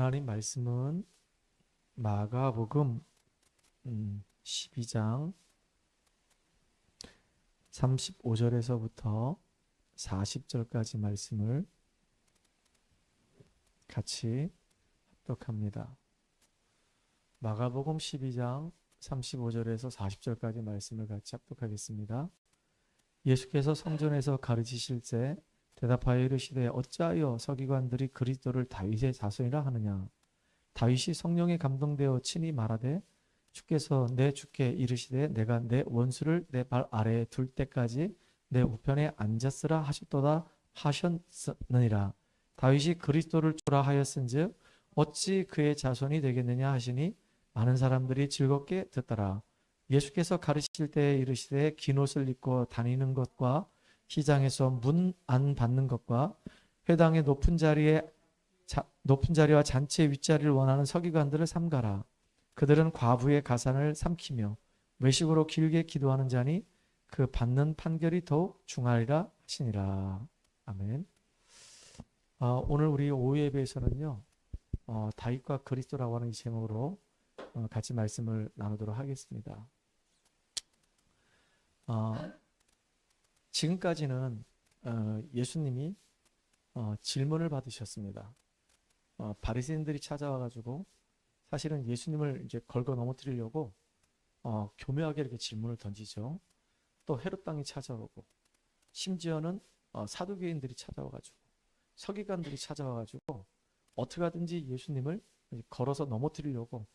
하나님 말씀은 마가복음 12장 35절에서부터 40절까지 말씀을 같이 합독합니다. 마가복음 12장 35절에서 40절까지 말씀을 같이 합독하겠습니다. 예수께서 성전에서 가르치실 때 대답하여 이르시되 어찌하여 서기관들이 그리스도를 다윗의 자손이라 하느냐. 다윗이 성령에 감동되어 친히 말하되 주께서 내 주께 이르시되 내가 내 원수를 내 발 아래에 둘 때까지 내 우편에 앉았으라 하셨도다 하셨느니라. 다윗이 그리스도를 주라 하였은즉 어찌 그의 자손이 되겠느냐 하시니 많은 사람들이 즐겁게 듣더라. 예수께서 가르치실 때에 이르시되 긴 옷을 입고 다니는 것과 시장에서 문 안 받는 것과 회당의 높은 자리와 잔치의 윗자리를 원하는 서기관들을 삼가라. 그들은 과부의 가산을 삼키며 외식으로 길게 기도하는 자니 그 받는 판결이 더욱 중하리라 하시니라. 아멘. 오늘 우리 오후 예배에서는요, 다윗과 그리스도라고 하는 이 제목으로 같이 말씀을 나누도록 하겠습니다. 지금까지는 예수님이 질문을 받으셨습니다. 바리새인들이 찾아와가지고 사실은 예수님을 이제 걸고 넘어뜨리려고 교묘하게 이렇게 질문을 던지죠. 또 헤롯 왕이 찾아오고 심지어는 사두개인들이 찾아와가지고 서기관들이 찾아와가지고 어떻게 하든지 예수님을 걸어서 넘어뜨리려고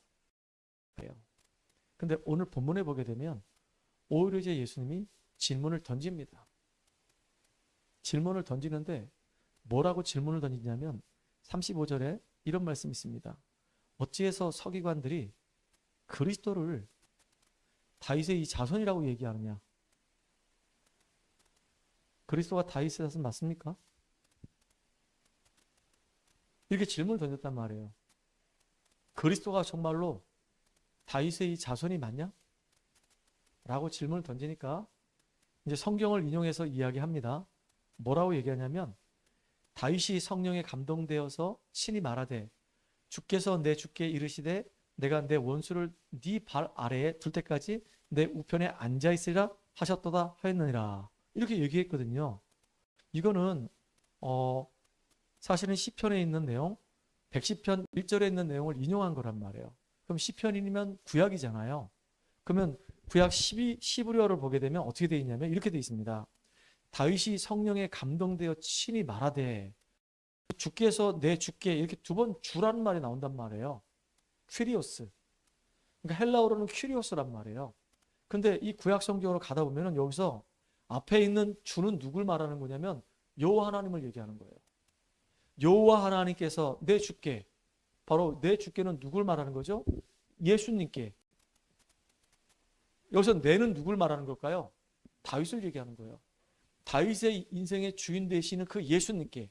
해요. 근데 오늘 본문에 보게 되면 오히려 이제 예수님이 질문을 던집니다. 질문을 던지는데 뭐라고 질문을 던지냐면 35절에 이런 말씀이 있습니다. 어찌해서 서기관들이 그리스도를 다윗의 이 자손이라고 얘기하느냐? 그리스도가 다윗의 자손 맞습니까? 이렇게 질문을 던졌단 말이에요. 그리스도가 정말로 다윗의 이 자손이 맞냐? 라고 질문을 던지니까 이제 성경을 인용해서 이야기합니다. 뭐라고 얘기하냐면 다윗이 성령에 감동되어서 친히 말하되 주께서 내 주께 이르시되 내가 내 원수를 네 발 아래에 둘 때까지 내 우편에 앉아 있으리라 하셨도다 하였느니라. 이렇게 얘기했거든요. 이거는 사실은 시편에 있는 내용, 110편 1절에 있는 내용을 인용한 거란 말이에요. 그럼 시편이면 구약이잖아요. 그러면 구약 12부려를 보게 되면 어떻게 되어 있냐면 이렇게 되어 있습니다. 다윗이 성령에 감동되어 친히 말하되 주께서 내 주께 이렇게 두 번 주라는 말이 나온단 말이에요. 퀴리오스. 그러니까 헬라어로는 퀴리오스란 말이에요. 근데 이 구약 성경으로 가다 보면은 여기서 앞에 있는 주는 누굴 말하는 거냐면 여호와 하나님을 얘기하는 거예요. 여호와 하나님께서 내 주께, 바로 내 주께는 누굴 말하는 거죠? 예수님께. 여기서 내는 누굴 말하는 걸까요? 다윗을 얘기하는 거예요. 다윗의 인생의 주인 되시는 그 예수님께.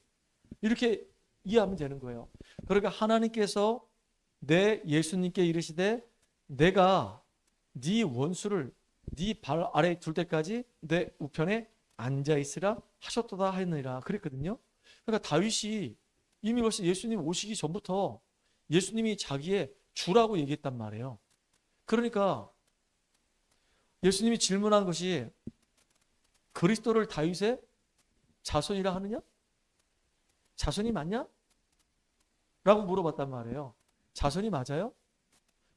이렇게 이해하면 되는 거예요. 그러니까 하나님께서 내 예수님께 이르시되 내가 네 원수를 네 발 아래에 둘 때까지 내 우편에 앉아 있으라 하셨도다 하였느니라 그랬거든요. 그러니까 다윗이 이미 벌써 예수님 오시기 전부터 예수님이 자기의 주라고 얘기했단 말이에요. 그러니까 예수님이 질문한 것이 그리스도를 다윗의 자손이라 하느냐? 자손이 맞냐? 라고 물어봤단 말이에요. 자손이 맞아요?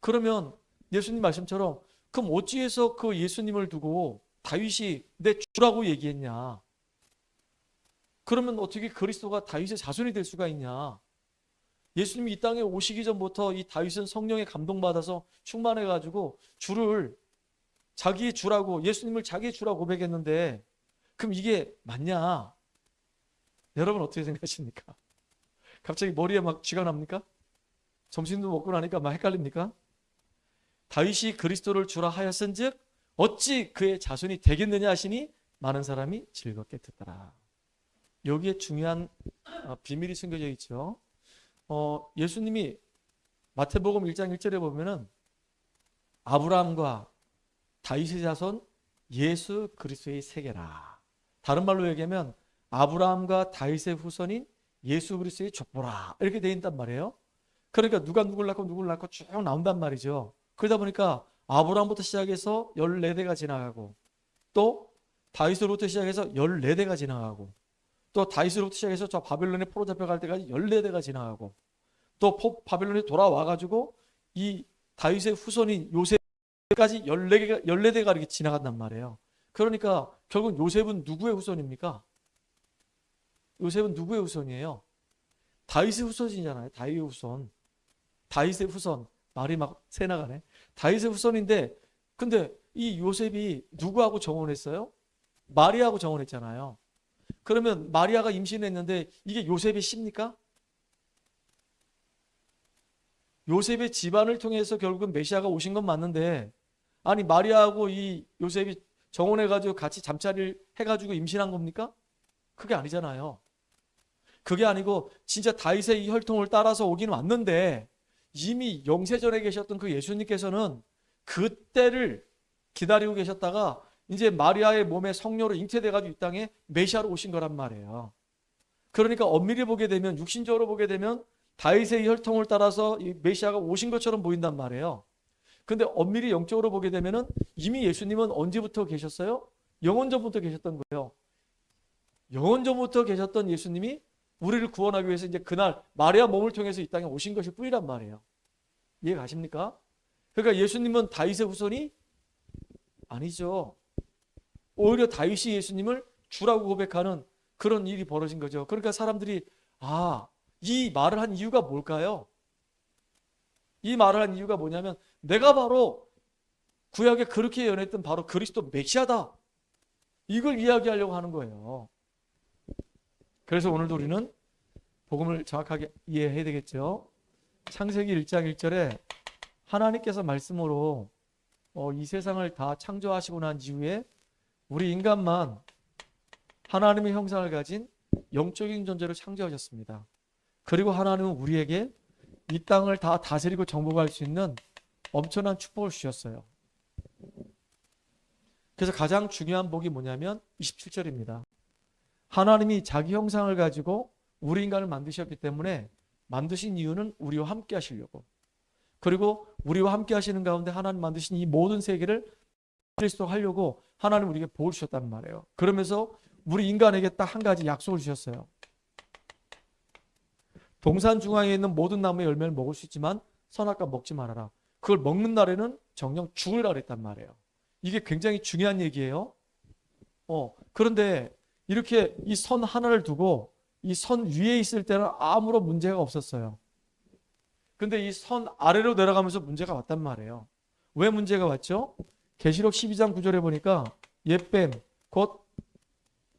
그러면 예수님 말씀처럼 그럼 어찌해서 그 예수님을 두고 다윗이 내 주라고 얘기했냐? 그러면 어떻게 그리스도가 다윗의 자손이 될 수가 있냐? 예수님이 이 땅에 오시기 전부터 이 다윗은 성령에 감동받아서 충만해가지고 주를 자기의 주라고, 예수님을 자기의 주라고 고백했는데 그럼 이게 맞냐? 여러분 어떻게 생각하십니까? 갑자기 머리에 막 쥐가 납니까? 점심도 먹고 나니까 막 헷갈립니까? 다윗이 그리스도를 주라 하였은즉 어찌 그의 자손이 되겠느냐 하시니 많은 사람이 즐겁게 듣더라. 여기에 중요한 비밀이 숨겨져 있죠. 예수님이 마태복음 1장 1절에 보면은 아브라함과 다윗의 자손 예수 그리스도의 세계라. 다른 말로 얘기하면 아브라함과 다윗의 후손인 예수 그리스도의 족보라. 이렇게 되어 있단 말이에요. 그러니까 누가 누굴 낳고 쭉 나온단 말이죠. 그러다 보니까 아브라함부터 시작해서 14대가 지나가고, 또 다윗으로부터 시작해서 14대가 지나가고, 또 다윗으로부터 시작해서 저 바벨론에 포로 잡혀갈 때까지 14대가 지나가고, 또 바벨론에 돌아와가지고 이 다윗의 후손인 요셉까지 14대가 이렇게 지나간단 말이에요. 그러니까 결국 요셉은 누구의 후손입니까? 요셉은 누구의 후손이에요? 다윗의 후손이잖아요. 다윗의 후손. 다윗의 후손. 말이 막 새 나가네. 다윗의 후손인데, 근데 이 요셉이 누구하고 정혼했어요? 마리아하고 정혼했잖아요. 그러면 마리아가 임신했는데 이게 요셉의 씨입니까? 요셉의 집안을 통해서 결국은 메시아가 오신 건 맞는데, 아니 마리아하고 이 요셉이 정혼해가지고 같이 잠자리를 해가지고 임신한 겁니까? 그게 아니잖아요. 그게 아니고 진짜 다윗의 이 혈통을 따라서 오긴 왔는데, 이미 영세전에 계셨던 그 예수님께서는 그때를 기다리고 계셨다가 이제 마리아의 몸에 성녀로 잉태돼가지고 이 땅에 메시아로 오신 거란 말이에요. 그러니까 엄밀히 보게 되면, 육신적으로 보게 되면 다윗의 혈통을 따라서 이 메시아가 오신 것처럼 보인단 말이에요. 근데 엄밀히 영적으로 보게 되면은 이미 예수님은 언제부터 계셨어요? 영원전부터 계셨던 거예요. 영원전부터 계셨던 예수님이 우리를 구원하기 위해서 이제 그날 마리아 몸을 통해서 이 땅에 오신 것일 뿐이란 말이에요. 이해 가십니까? 그러니까 예수님은 다윗의 후손이 아니죠. 오히려 다윗이 예수님을 주라고 고백하는 그런 일이 벌어진 거죠. 그러니까 사람들이 이 말을 한 이유가 뭘까요? 이 말을 한 이유가 뭐냐면, 내가 바로 구약에 그렇게 예언했던 바로 그리스도 메시아다, 이걸 이야기하려고 하는 거예요. 그래서 오늘도 우리는 복음을 정확하게 이해해야 되겠죠. 창세기 1장 1절에 하나님께서 말씀으로 이 세상을 다 창조하시고 난 이후에 우리 인간만 하나님의 형상을 가진 영적인 존재로 창조하셨습니다. 그리고 하나님은 우리에게 이 땅을 다 다스리고 정복할 수 있는 엄청난 축복을 주셨어요. 그래서 가장 중요한 복이 뭐냐면 27절입니다. 하나님이 자기 형상을 가지고 우리 인간을 만드셨기 때문에, 만드신 이유는 우리와 함께 하시려고, 그리고 우리와 함께 하시는 가운데 하나님 만드신 이 모든 세계를 그리스도 하려고 하나님 우리에게 복을 주셨단 말이에요. 그러면서 우리 인간에게 딱 한 가지 약속을 주셨어요. 동산 중앙에 있는 모든 나무의 열매를 먹을 수 있지만 선악과 먹지 말아라. 그걸 먹는 날에는 정녕 죽으리라 그랬단 말이에요. 이게 굉장히 중요한 얘기예요. 그런데 이렇게 이 선 하나를 두고 이 선 위에 있을 때는 아무런 문제가 없었어요. 근데 이 선 아래로 내려가면서 문제가 왔단 말이에요. 왜 문제가 왔죠? 계시록 12장 9절에 보니까 옛뱀, 곧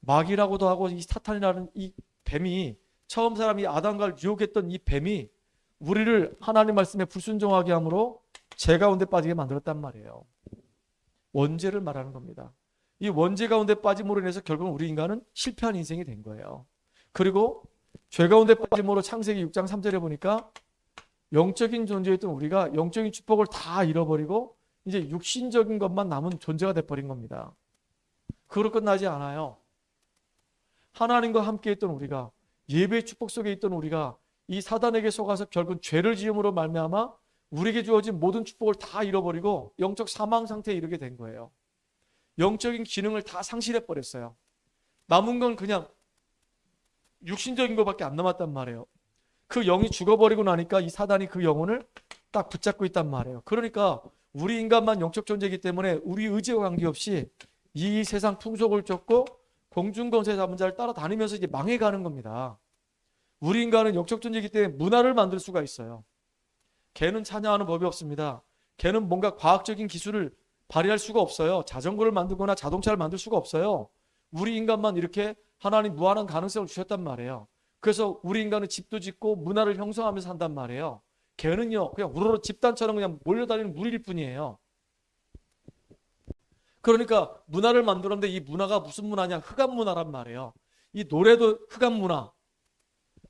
마귀라고도 하고 이 사탄이라는 이 뱀이, 처음 사람이 아담과를 유혹했던 이 뱀이 우리를 하나님 말씀에 불순종하게 함으로 죄 가운데 빠지게 만들었단 말이에요. 원죄를 말하는 겁니다. 이 원죄 가운데 빠짐으로 인해서 결국은 우리 인간은 실패한 인생이 된 거예요. 그리고 죄 가운데 빠짐으로 창세기 6장 3절에 보니까 영적인 존재였던 우리가 영적인 축복을 다 잃어버리고 이제 육신적인 것만 남은 존재가 돼버린 겁니다. 그걸로 끝나지 않아요. 하나님과 함께 있던 우리가, 예배의 축복 속에 있던 우리가 이 사단에게 속아서 결국 죄를 지음으로 말미암아 우리에게 주어진 모든 축복을 다 잃어버리고 영적 사망 상태에 이르게 된 거예요. 영적인 기능을 다 상실해 버렸어요. 남은 건 그냥 육신적인 것밖에 안 남았단 말이에요. 그 영이 죽어버리고 나니까 이 사단이 그 영혼을 딱 붙잡고 있단 말이에요. 그러니까 우리 인간만 영적 존재이기 때문에 우리 의지와 관계없이 이 세상 풍속을 쫓고 공중권세 잡은 자를 따라다니면서 이제 망해가는 겁니다. 우리 인간은 영적 존재이기 때문에 문화를 만들 수가 있어요. 개는 찬양하는 법이 없습니다. 개는 뭔가 과학적인 기술을 발휘할 수가 없어요. 자전거를 만들거나 자동차를 만들 수가 없어요. 우리 인간만 이렇게 하나님 무한한 가능성을 주셨단 말이에요. 그래서 우리 인간은 집도 짓고 문화를 형성하면서 산단 말이에요. 개는요 그냥 우르르 집단처럼 그냥 몰려다니는 무리일 뿐이에요. 그러니까 문화를 만들었는데 이 문화가 무슨 문화냐? 흑암 문화란 말이에요. 이 노래도 흑암 문화.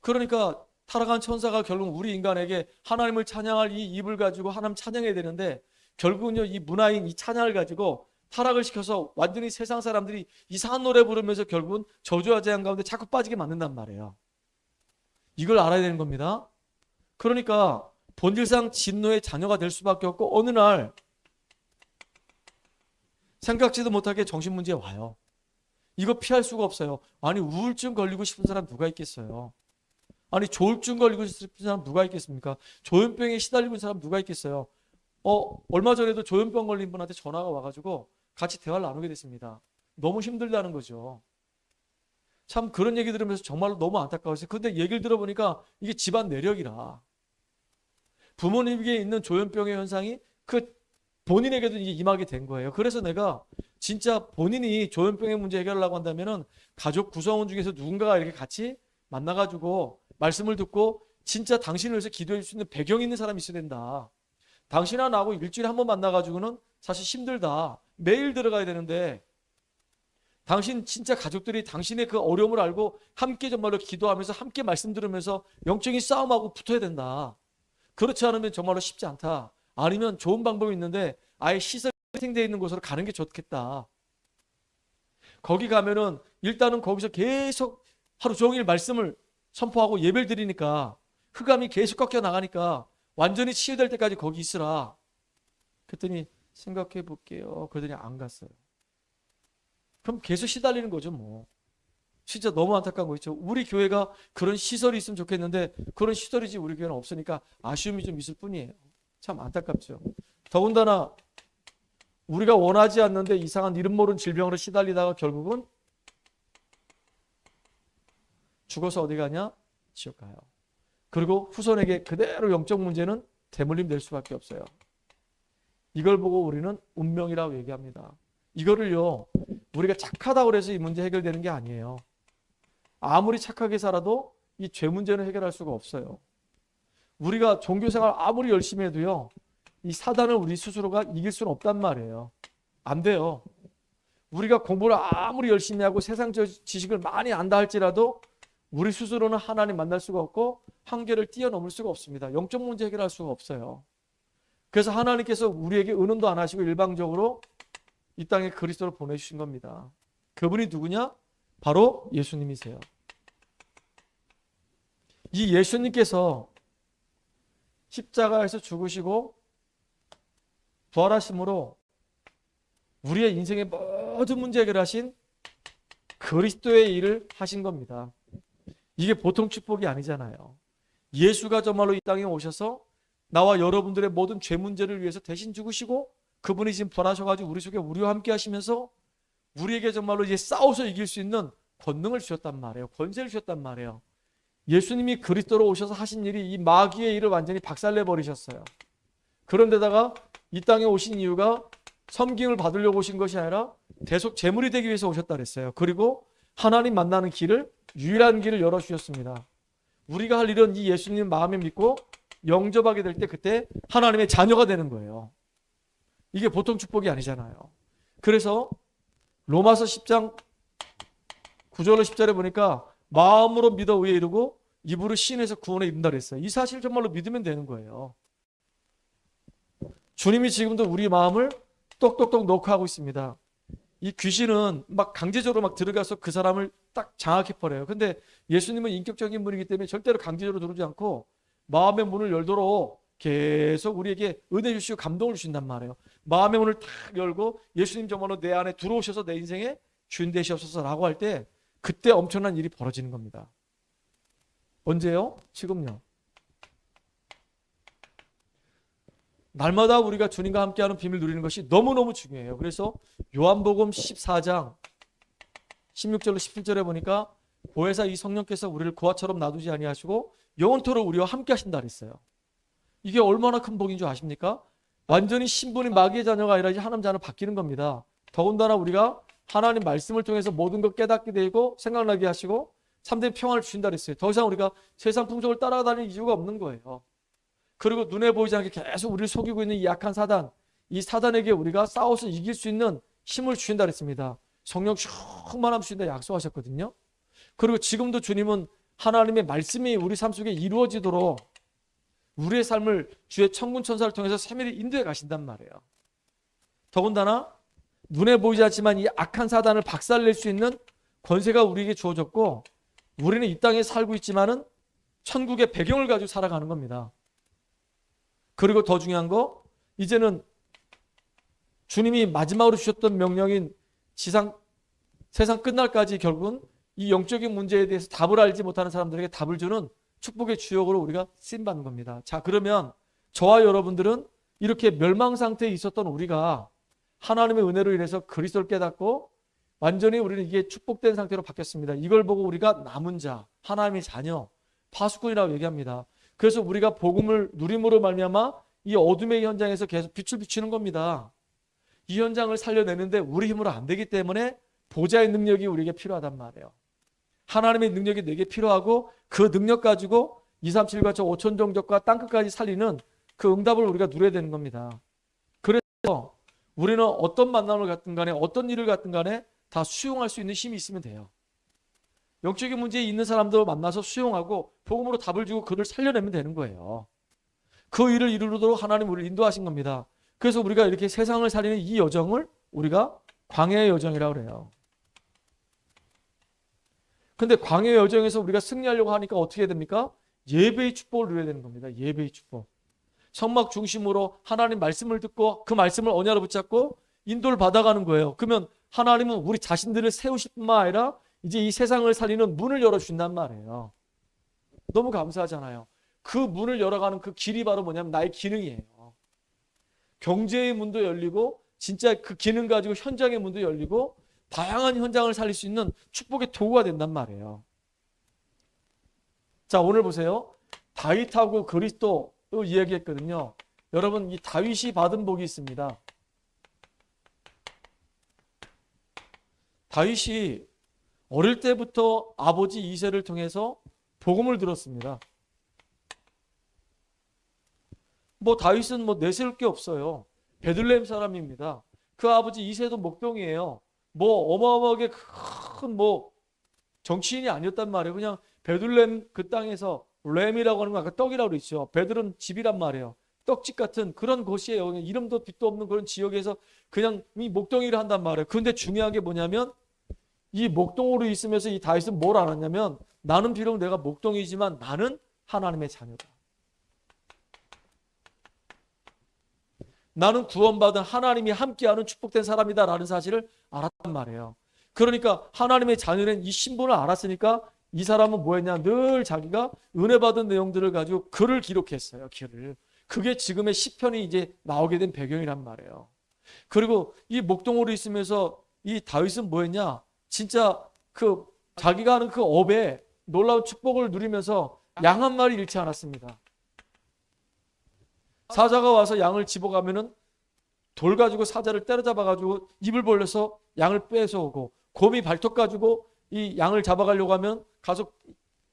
그러니까 타락한 천사가 결국 우리 인간에게 하나님을 찬양할 이 입을 가지고 하나님 찬양해야 되는데, 결국은요 이 문화인 이 찬양을 가지고 타락을 시켜서 완전히 세상 사람들이 이상한 노래 부르면서 결국은 저주와 재앙 가운데 자꾸 빠지게 만든단 말이에요. 이걸 알아야 되는 겁니다. 그러니까 본질상 진노의 자녀가 될 수밖에 없고 어느 날 생각지도 못하게 정신문제에 와요. 이거 피할 수가 없어요. 아니 우울증 걸리고 싶은 사람 누가 있겠어요? 아니 조울증 걸리고 싶은 사람 누가 있겠습니까? 조현병에 시달리고 있는 사람 누가 있겠어요? 얼마 전에도 조현병 걸린 분한테 전화가 와가지고 같이 대화를 나누게 됐습니다. 너무 힘들다는 거죠. 참 그런 얘기 들으면서 정말로 너무 안타까웠어요. 근데 얘기를 들어보니까 이게 집안 내력이라. 부모님에게 있는 조현병의 현상이 그 본인에게도 이제 임하게 된 거예요. 그래서 내가 진짜 본인이 조현병의 문제 해결하려고 한다면은 가족 구성원 중에서 누군가가 이렇게 같이 만나가지고 말씀을 듣고 진짜 당신을 위해서 기도해 줄 수 있는 배경이 있는 사람이 있어야 된다. 당신하고 나하고 일주일에 한 번 만나가지고는 사실 힘들다. 매일 들어가야 되는데 당신 진짜 가족들이 당신의 그 어려움을 알고 함께 정말로 기도하면서 함께 말씀 들으면서 영적인 싸움하고 붙어야 된다. 그렇지 않으면 정말로 쉽지 않다. 아니면 좋은 방법이 있는데 아예 시설이 세팅되어 있는 곳으로 가는 게 좋겠다. 거기 가면은 일단은 거기서 계속 하루 종일 말씀을 선포하고 예배를 드리니까 흑암이 계속 꺾여 나가니까 완전히 치유될 때까지 거기 있으라. 그랬더니 생각해 볼게요. 그러더니 안 갔어요. 그럼 계속 시달리는 거죠 뭐. 진짜 너무 안타까운 거 있죠. 우리 교회가 그런 시설이 있으면 좋겠는데 그런 시설이지 우리 교회는 없으니까 아쉬움이 좀 있을 뿐이에요. 참 안타깝죠. 더군다나 우리가 원하지 않는데 이상한 이름 모르는 질병으로 시달리다가 결국은 죽어서 어디 가냐? 지옥 가요. 그리고 후손에게 그대로 영적 문제는 대물림 될 수밖에 없어요. 이걸 보고 우리는 운명이라고 얘기합니다. 이거를요 우리가 착하다고 해서 이 문제 해결되는 게 아니에요. 아무리 착하게 살아도 이 죄 문제는 해결할 수가 없어요. 우리가 종교생활 아무리 열심히 해도요 이 사단을 우리 스스로가 이길 수는 없단 말이에요. 안 돼요. 우리가 공부를 아무리 열심히 하고 세상적 지식을 많이 안다 할지라도 우리 스스로는 하나님 만날 수가 없고 한계를 뛰어넘을 수가 없습니다. 영적 문제 해결할 수가 없어요. 그래서 하나님께서 우리에게 의논도 안 하시고 일방적으로 이 땅에 그리스도를 보내주신 겁니다. 그분이 누구냐? 바로 예수님이세요. 이 예수님께서 십자가에서 죽으시고 부활하심으로 우리의 인생의 모든 문제 해결하신 그리스도의 일을 하신 겁니다. 이게 보통 축복이 아니잖아요. 예수가 정말로 이 땅에 오셔서 나와 여러분들의 모든 죄 문제를 위해서 대신 죽으시고 그분이 지금 부활하셔가지고 우리 속에 우리와 함께 하시면서 우리에게 정말로 이제 싸워서 이길 수 있는 권능을 주셨단 말이에요. 권세를 주셨단 말이에요. 예수님이 그리스도로 오셔서 하신 일이 이 마귀의 일을 완전히 박살내 버리셨어요. 그런데다가 이 땅에 오신 이유가 섬김을 받으려고 오신 것이 아니라 대속 제물이 되기 위해서 오셨다 그랬어요. 그리고 하나님 만나는 길을 유일한 길을 열어주셨습니다. 우리가 할 일은 이 예수님 마음에 믿고 영접하게 될 때 그때 하나님의 자녀가 되는 거예요. 이게 보통 축복이 아니잖아요. 그래서 로마서 10장 9절로 10절에 보니까 마음으로 믿어 의에 이르고 입으로 시인해서 구원에 이른다 그랬어요. 이 사실 정말로 믿으면 되는 거예요. 주님이 지금도 우리 마음을 똑똑똑 놓고 하고 있습니다. 이 귀신은 막 강제적으로 막 들어가서 그 사람을 딱 장악해버려요. 근데 예수님은 인격적인 분이기 때문에 절대로 강제적으로 들어오지 않고 마음의 문을 열도록 계속 우리에게 은혜 주시고 감동을 주신단 말이에요. 마음의 문을 탁 열고 예수님 정말로 내 안에 들어오셔서 내 인생에 주인 되시옵소서라고 할 때 그때 엄청난 일이 벌어지는 겁니다. 언제요? 지금요. 날마다 우리가 주님과 함께하는 비밀 누리는 것이 너무너무 중요해요. 그래서 요한복음 14장 16절로 17절에 보니까 보혜사 이 성령께서 우리를 고아처럼 놔두지 아니하시고 영원토록 우리와 함께 하신다 그랬어요. 이게 얼마나 큰 복인 줄 아십니까? 완전히 신분이 마귀의 자녀가 아니라 이제 하나님 자녀로 바뀌는 겁니다. 더군다나 우리가 하나님 말씀을 통해서 모든 것 깨닫게 되고 생각나게 하시고 참된 평안을 주신다 그랬어요. 더 이상 우리가 세상 풍속을 따라다닐 이유가 없는 거예요. 그리고 눈에 보이지 않게 계속 우리를 속이고 있는 이 약한 사단, 이 사단에게 우리가 싸워서 이길 수 있는 힘을 주신다 그랬습니다. 성령 충만함 주신다 약속하셨거든요. 그리고 지금도 주님은 하나님의 말씀이 우리 삶 속에 이루어지도록 우리의 삶을 주의 천군 천사를 통해서 세밀히 인도해 가신단 말이에요. 더군다나 눈에 보이지 않지만 이 악한 사단을 박살낼 수 있는 권세가 우리에게 주어졌고 우리는 이 땅에 살고 있지만은 천국의 배경을 가지고 살아가는 겁니다. 그리고 더 중요한 거, 이제는 주님이 마지막으로 주셨던 명령인 세상 끝날까지 결국은 이 영적인 문제에 대해서 답을 알지 못하는 사람들에게 답을 주는 축복의 주역으로 우리가 쓰임받는 겁니다. 자, 그러면 저와 여러분들은 이렇게 멸망 상태에 있었던 우리가 하나님의 은혜로 인해서 그리스도를 깨닫고 완전히 우리는 이게 축복된 상태로 바뀌었습니다. 이걸 보고 우리가 남은 자, 하나님의 자녀, 파수꾼이라고 얘기합니다. 그래서 우리가 복음을 누림으로 말미암아 이 어둠의 현장에서 계속 빛을 비추는 겁니다. 이 현장을 살려내는데 우리 힘으로 안 되기 때문에 보좌의 능력이 우리에게 필요하단 말이에요. 하나님의 능력이 내게 필요하고 그 능력 가지고 237과 저 5천 종족과 땅끝까지 살리는 그 응답을 우리가 누려야 되는 겁니다. 그래서 우리는 어떤 만남을 갖든 간에 어떤 일을 갖든 간에 다 수용할 수 있는 힘이 있으면 돼요. 영적인 문제에 있는 사람들 만나서 수용하고 복음으로 답을 주고 그를 살려내면 되는 거예요. 그 일을 이루도록 하나님 우리를 인도하신 겁니다. 그래서 우리가 이렇게 세상을 살리는 이 여정을 우리가 광야의 여정이라고 그래요. 근데 광야의 여정에서 우리가 승리하려고 하니까 어떻게 해야 됩니까? 예배의 축복을 누려야 되는 겁니다. 예배의 축복. 성막 중심으로 하나님 말씀을 듣고 그 말씀을 언약으로 붙잡고 인도를 받아가는 거예요. 그러면 하나님은 우리 자신들을 세우실 뿐만 아니라 이제 이 세상을 살리는 문을 열어주신단 말이에요. 너무 감사하잖아요. 그 문을 열어가는 그 길이 바로 뭐냐면 나의 기능이에요. 경제의 문도 열리고 진짜 그 기능 가지고 현장의 문도 열리고 다양한 현장을 살릴 수 있는 축복의 도구가 된단 말이에요. 자, 오늘 보세요. 다윗하고 그리스도 이야기했거든요. 여러분, 이 다윗이 받은 복이 있습니다. 다윗이 어릴 때부터 아버지 이새를 통해서 복음을 들었습니다. 다윗은 내세울 게 없어요. 베들레헴 사람입니다. 그 아버지 이새도 목동이에요. 어마어마하게 큰 정치인이 아니었단 말이에요. 그냥 베들레헴 그 땅에서 램이라고 하는 거 아까 떡이라고 그랬죠. 베들은 집이란 말이에요. 떡집 같은 그런 곳이에요. 이름도 빛도 없는 그런 지역에서 그냥 이 목동이를 한단 말이에요. 그런데 중요한 게 뭐냐면 이 목동으로 있으면서 이 다윗은 뭘 알았냐면 나는 비록 내가 목동이지만 나는 하나님의 자녀다. 나는 구원받은 하나님이 함께하는 축복된 사람이다라는 사실을 알았단 말이에요. 그러니까 하나님의 자녀는 이 신분을 알았으니까 이 사람은 뭐했냐? 늘 자기가 은혜 받은 내용들을 가지고 글을 기록했어요. 글을. 그게 지금의 시편이 이제 나오게 된 배경이란 말이에요. 그리고 이 목동으로 있으면서 이 다윗은 뭐했냐? 진짜 자기가 하는 그 업에 놀라운 축복을 누리면서 양 한 마리 잃지 않았습니다. 사자가 와서 양을 집어가면은 돌 가지고 사자를 때려잡아가지고 입을 벌려서 양을 뺏어오고, 곰이 발톱 가지고 이 양을 잡아가려고 하면 가서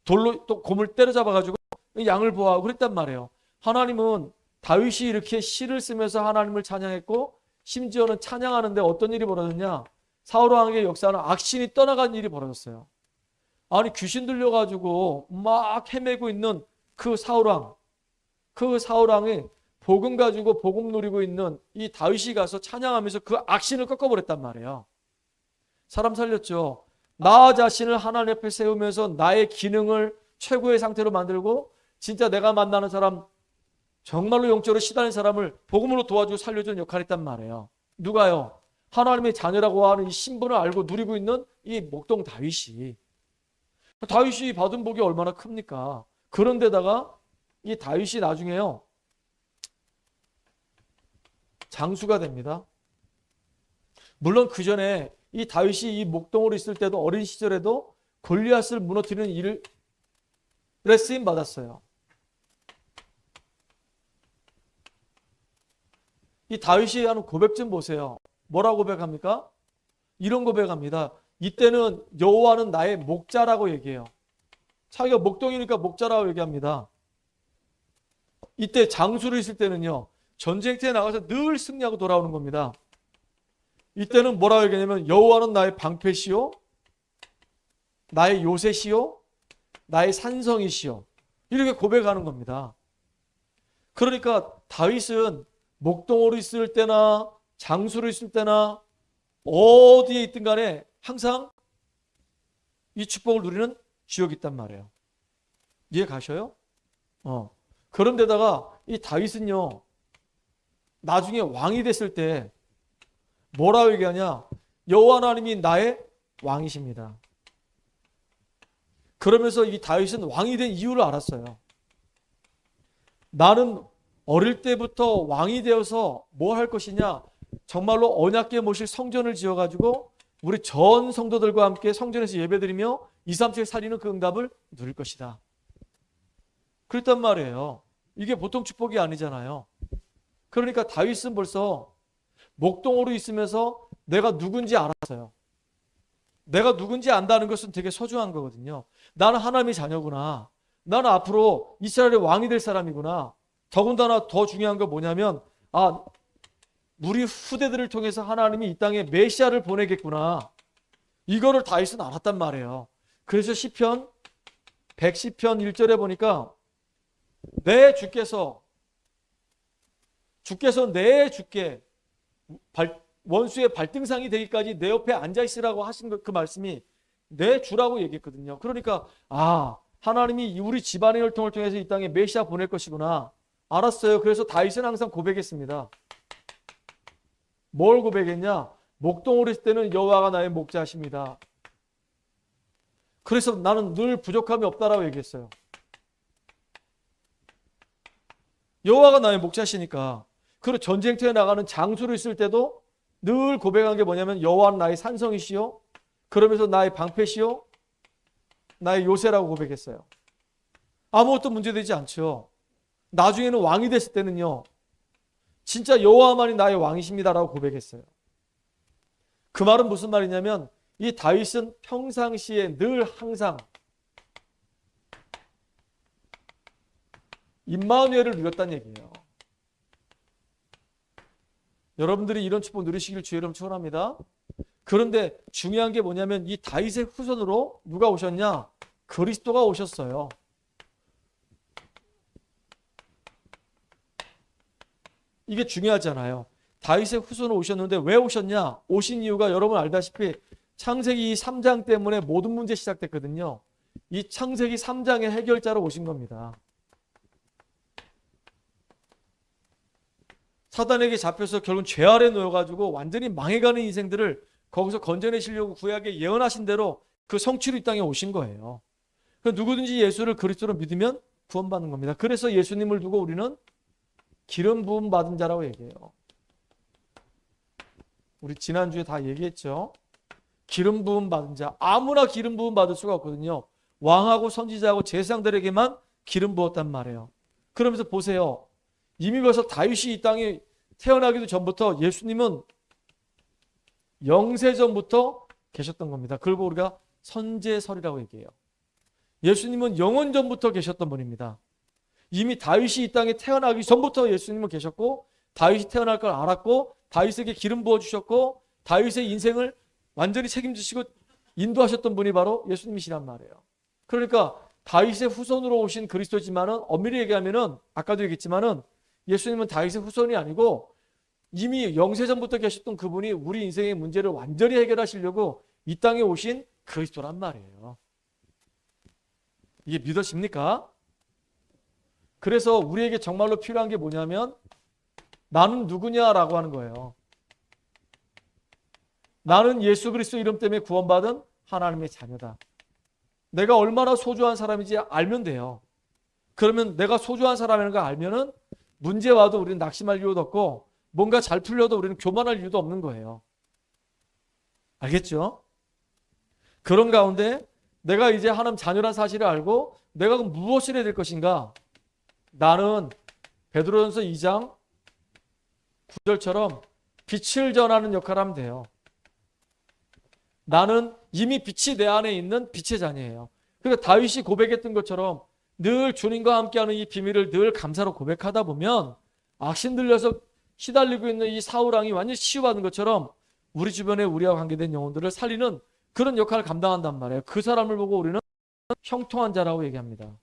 돌로 또 곰을 때려잡아가지고 양을 보호하고 그랬단 말이에요. 하나님은 다윗이 이렇게 시를 쓰면서 하나님을 찬양했고, 심지어는 찬양하는데 어떤 일이 벌어졌냐? 사울 왕의 역사는 악신이 떠나간 일이 벌어졌어요. 아니, 귀신 들려가지고 막 헤매고 있는 그 사울왕이 복음 가지고 복음 누리고 있는 이 다윗이 가서 찬양하면서 그 악신을 꺾어버렸단 말이에요. 사람 살렸죠. 나 자신을 하나님 앞에 세우면서 나의 기능을 최고의 상태로 만들고 진짜 내가 만나는 사람, 정말로 영적으로 시달린 사람을 복음으로 도와주고 살려주는 역할을 했단 말이에요. 누가요? 하나님의 자녀라고 하는 이 신분을 알고 누리고 있는 이 목동 다윗이 받은 복이 얼마나 큽니까? 그런데다가 이 다윗이 나중에요 장수가 됩니다. 물론 그 전에 이 다윗이 이 목동으로 있을 때도 어린 시절에도 골리앗을 무너뜨리는 일을 쓰임 받았어요. 이 다윗이 하는 고백 좀 보세요. 뭐라고 고백합니까? 이런 고백합니다. 이때는 여호와는 나의 목자라고 얘기해요. 자기가 목동이니까 목자라고 얘기합니다. 이때 장수로 있을 때는요, 전쟁터에 나가서 늘 승리하고 돌아오는 겁니다. 이때는 뭐라고 얘기하냐면 여호와는 나의 방패시요, 나의 요새시요, 나의 산성이시요, 이렇게 고백하는 겁니다. 그러니까 다윗은 목동으로 있을 때나 장수로 있을 때나 어디에 있든 간에 항상 이 축복을 누리는 지역이 있단 말이에요. 이해 가셔요? 그런데다가 이 다윗은요, 나중에 왕이 됐을 때 뭐라고 얘기하냐? 여호와 하나님이 나의 왕이십니다. 그러면서 이 다윗은 왕이 된 이유를 알았어요. 나는 어릴 때부터 왕이 되어서 뭘 할 것이냐? 정말로 언약궤 모실 성전을 지어가지고 우리 전 성도들과 함께 성전에서 예배드리며 237 살리는 그 응답을 누릴 것이다. 그랬단 말이에요. 이게 보통 축복이 아니잖아요. 그러니까 다윗은 벌써 목동으로 있으면서 내가 누군지 알았어요. 내가 누군지 안다는 것은 되게 소중한 거거든요. 나는 하나님의 자녀구나. 나는 앞으로 이스라엘의 왕이 될 사람이구나. 더군다나 더 중요한 건 뭐냐면 우리 후대들을 통해서 하나님이 이 땅에 메시아를 보내겠구나. 이거를 다윗은 알았단 말이에요. 그래서 시편 110편 1절에 보니까 내 주께서 내 주께 원수의 발등상이 되기까지 내 옆에 앉아있으라고 하신 그 말씀이 내 주라고 얘기했거든요. 그러니까 하나님이 우리 집안의 혈통을 통해서 이 땅에 메시아 보낼 것이구나. 알았어요. 그래서 다윗은 항상 고백했습니다. 뭘 고백했냐? 목동으로 있을 때는 여호와가 나의 목자십니다. 그래서 나는 늘 부족함이 없다라고 얘기했어요. 여호와가 나의 목자시니까. 그리고 전쟁터에 나가는 장수로 있을 때도 늘 고백한 게 뭐냐면 여호와는 나의 산성이시요, 그러면서 나의 방패시요, 나의 요새라고 고백했어요. 아무것도 문제되지 않죠. 나중에는 왕이 됐을 때는요, 진짜 여호와만이 나의 왕이십니다라고 고백했어요. 그 말은 무슨 말이냐면 이 다윗은 평상시에 늘 항상 임마누엘을 누렸다는 얘기예요. 여러분들이 이런 축복 누리시길 주의 이름 축원합니다. 그런데 중요한 게 뭐냐면 이 다윗의 후손으로 누가 오셨냐? 그리스도가 오셨어요. 이게 중요하잖아요. 다윗의 후손으로 오셨는데 왜 오셨냐? 오신 이유가 여러분 알다시피 창세기 3장 때문에 모든 문제 시작됐거든요. 이 창세기 3장의 해결자로 오신 겁니다. 사단에게 잡혀서 결국 죄 아래 놓여가지고 완전히 망해가는 인생들을 거기서 건져내시려고 구약에 예언하신 대로 그 성취로 이 땅에 오신 거예요. 누구든지 예수를 그리스도로 믿으면 구원받는 겁니다. 그래서 예수님을 두고 우리는 기름 부음 받은 자라고 얘기해요. 우리 지난주에 다 얘기했죠. 기름 부음 받은 자. 아무나 기름 부음 받을 수가 없거든요. 왕하고 선지자하고 제사장들에게만 기름 부었단 말이에요. 그러면서 보세요. 이미 벌써 다윗이 이 땅에 태어나기도 전부터 예수님은 영세전부터 계셨던 겁니다. 그리고 우리가 선제설이라고 얘기해요. 예수님은 영원전부터 계셨던 분입니다. 이미 다윗이 이 땅에 태어나기 전부터 예수님은 계셨고 다윗이 태어날 걸 알았고 다윗에게 기름 부어주셨고 다윗의 인생을 완전히 책임지시고 인도하셨던 분이 바로 예수님이시란 말이에요. 그러니까 다윗의 후손으로 오신 그리스도지만은 엄밀히 얘기하면은 아까도 얘기했지만은 예수님은 다윗의 후손이 아니고 이미 영세전부터 계셨던 그분이 우리 인생의 문제를 완전히 해결하시려고 이 땅에 오신 그리스도란 말이에요. 이게 믿어집니까? 그래서 우리에게 정말로 필요한 게 뭐냐면 나는 누구냐라고 하는 거예요. 나는 예수 그리스도 이름 때문에 구원받은 하나님의 자녀다. 내가 얼마나 소중한 사람인지 알면 돼요. 그러면 내가 소중한 사람이라는 걸 알면은 문제 와도 우리는 낙심할 이유도 없고 뭔가 잘 풀려도 우리는 교만할 이유도 없는 거예요. 알겠죠? 그런 가운데 내가 이제 하나님 자녀란 사실을 알고 내가 무엇을 해야 될 것인가? 나는 베드로전서 2장 9절처럼 빛을 전하는 역할을 하면 돼요. 나는 이미 빛이 내 안에 있는 빛의 자녀예요. 그러니까 다윗이 고백했던 것처럼 늘 주님과 함께하는 이 비밀을 늘 감사로 고백하다 보면 악신 들려서 시달리고 있는 이 사울왕이 완전히 치유받은 것처럼 우리 주변에 우리와 관계된 영혼들을 살리는 그런 역할을 감당한단 말이에요. 그 사람을 보고 우리는 형통한 자라고 얘기합니다.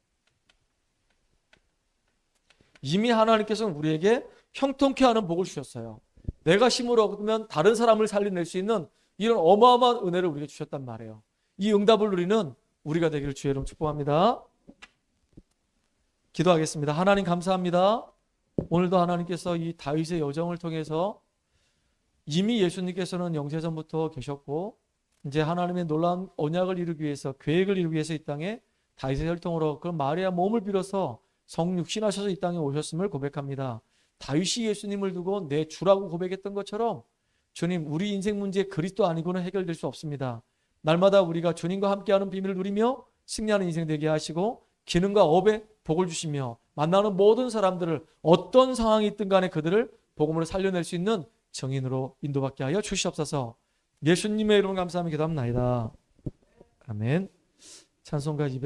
이미 하나님께서는 우리에게 형통케 하는 복을 주셨어요. 내가 힘을 얻으면 다른 사람을 살려낼 수 있는 이런 어마어마한 은혜를 우리에게 주셨단 말이에요. 이 응답을 누리는 우리가 되기를 주의 이름 축복합니다. 기도하겠습니다. 하나님 감사합니다. 오늘도 하나님께서 이 다윗의 여정을 통해서 이미 예수님께서는 영세전부터 계셨고 이제 하나님의 놀라운 언약을 이루기 위해서 계획을 이루기 위해서 이 땅에 다윗의 혈통으로 그 마리아 몸을 빌어서 성육신하셔서 이 땅에 오셨음을 고백합니다. 다윗이 예수님을 두고 내 주라고 고백했던 것처럼 주님, 우리 인생 문제 그리스도 아니고는 해결될 수 없습니다. 날마다 우리가 주님과 함께하는 비밀을 누리며 승리하는 인생 되게 하시고 기능과 업에 복을 주시며 만나는 모든 사람들을 어떤 상황이 있든 간에 그들을 복음으로 살려낼 수 있는 정인으로 인도받게 하여 주시옵소서. 예수님의 이름으로 감사하며 기도합니다. 아멘. 찬송가 200